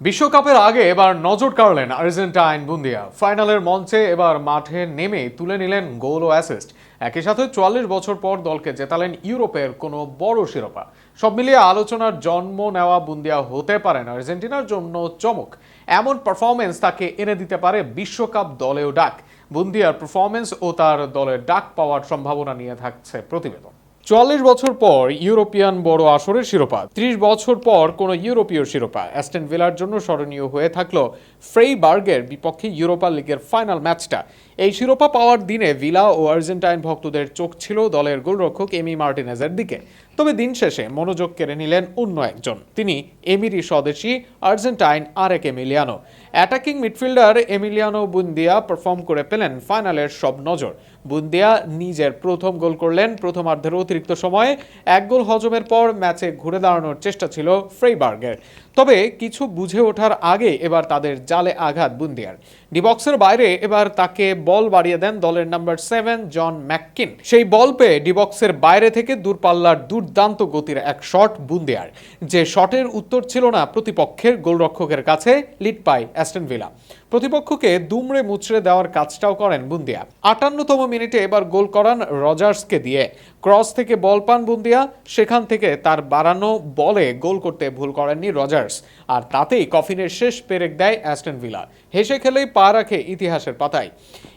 বিশ্বকাপের আগে এবার নজর কাড়লেন আর্জেন্টাইন বুন্দিয়া। ফাইনালের মঞ্চে এবার মাঠে নেমে তুলে নিলেন গোল ও অ্যাসিস্ট। একই সাথে ৪৪ বছর পর দলকে জেতালেন ইউরোপের কোনো বড় শিরোপা। সব মিলিয়ে আলোচনার জন্ম নেওয়া বুন্দিয়া হতে পারেন আর্জেন্টিনার জন্য চমক। এমন পারফরমেন্স তাকে এনে দিতে পারে বিশ্বকাপ দলেও ডাক। বুন্দিয়ার পারফরমেন্স ও তার দলের ডাক পাওয়ার সম্ভাবনা নিয়ে থাকছে প্রতিবেদন। ৪৪ বছর পর ইউরোপিয়ান বড় আসরের শিরোপা, ৩০ বছর পর কোনো ইউরোপীয় শিরোপা। অ্যাস্টন ভিলার জন্য স্মরণীয় হয়ে থাকলো ফ্রেইবার্গের বিপক্ষে ইউরোপা লিগের ফাইনাল ম্যাচটা। এই শিরোপা পাওয়ার দিনে ভিলা ও আর্জেন্টাইন ভক্তদের চোখ ছিল দলের গোলরক্ষক এমি মার্টিনেজের দিকে। তবে দিন শেষে মনোযোগ কেড়ে নিলেন অন্য একজন। তিনি এমিরি স্বদেশী আর্জেন্টাইন আরেক Emiliano. Attacking midfielder Emiliano bundiya perform করে পেলেন ফাইনালের সব নজর। বুন্দিয়া নিজের প্রথম গোল করলেন প্রথমার্ধের অতিরিক্ত সময়ে। এক গোল হজমের পর ম্যাচে ঘুরে দাঁড়ানোর চেষ্টা ছিল ফ্রেইবার্গের। তবে কিছু বুঝে ওঠার আগে এবার তাদের জালে আঘাত বুন্দিয়ার। ডিবক্সের বাইরে এবার তাকে বল বাড়িয়ে দেন দলের নাম্বার 7 জন ম্যাককিন। সেই বল পেয়ে ডিবক্সের বাইরে থেকে দূরপাল্লার দুর্দান্ত গতির এক শট বুন্দিয়ার, যে শটের উত্তর ছিল না প্রতিপক্ষের গোলরক্ষকের কাছে। লিড পায় অ্যাস্টন ভিলা। প্রতিপক্ষকে দুমড়ে মুচড়ে দেওয়ার কাজটাও করেন বুন্দিয়া। ৫৮তম মিনিটে এবার গোল করান রজার্সকে দিয়ে। ক্রস থেকে বল পান বুন্দিয়া, সেখান থেকে তার বাড়ানো বলে গোল করতে ভুল করেননি রজার্স। আর তাতেই কফিনের শেষ পেরেক দেয় অ্যাস্টন ভিলা। হেসে খেলেই পা রাখে ইতিহাসের পাতায়।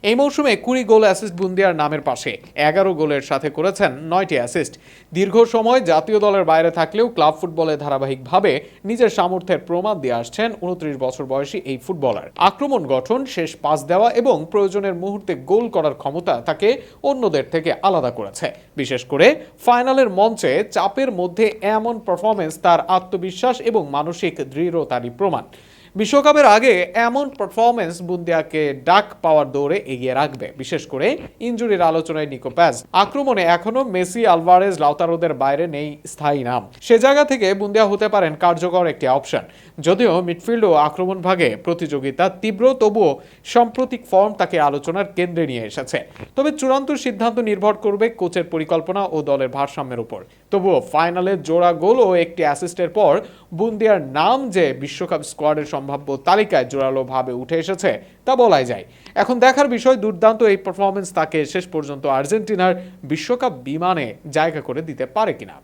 এই মৌসুমে ২০ গোল অ্যাসিস্ট বুন্দিয়ার নামের পাশে। ১১ গোলের সাথে করেছেন ৯টি অ্যাসিস্ট। দীর্ঘ সময় জাতীয় দলের বাইরে থাকলেও ক্লাব ফুটবলে ধারাবাহিকভাবে নিজের সামর্থ্যের প্রমাণ দিয়ে আসছেন ২৯ বছর বয়সী এই ফুটবলার। আক্রমণ গঠন, শেষ পাস দেওয়া এবং প্রয়োজনের মুহূর্তে গোল করার ক্ষমতা তাকে অন্যদের থেকে আলাদা করেছে। বিশেষ করে ফাইনালের মঞ্চে চাপের মধ্যে এমন পারফরমেন্স তার আত্মবিশ্বাস এবং মানসিক দৃঢ়তারই প্রমাণ। বিশ্বকাপের আগে এমন পারফরমেন্স বুন্দিয়াকে ডাক পাওয়ার দৌড়ে এগিয়ে রাখবে, বিশেষ করে ইনজুরির আলোচনায় নিকো প্যাজ। আক্রমণে এখনো মেসি, আলভারেজ, লাউতারোদের বাইরে নেই স্থায়ী নাম। সে জায়গা থেকে বুন্দিয়া হতে পারেন কার্যকর একটি অপশন। যদিও মিডফিল্ড ও আক্রমণ ভাগে প্রতিযোগিতা তীব্র, তবুও সাম্প্রতিক ফর্ম তাকে আলোচনার কেন্দ্রে নিয়ে এসেছে। তবে চূড়ান্ত সিদ্ধান্ত নির্ভর করবে কোচের পরিকল্পনা ও দলের ভারসাম্যের উপর। তবুও ফাইনালে জোড়া গোল ও একটি অ্যাসিস্টের পর বুন্দিয়ার নাম যে বিশ্বকাপ স্কোয়াডের সম্ভাব্য তালিকায় জোরালোভাবে উঠে এসেছে তা বলাই যায়। এখন দেখার বিষয়, দুর্দান্ত এই পারফরমেন্স তাকে শেষ পর্যন্ত আর্জেন্টিনার বিশ্বকাপ বিমানে জায়গা করে দিতে পারে কিনা।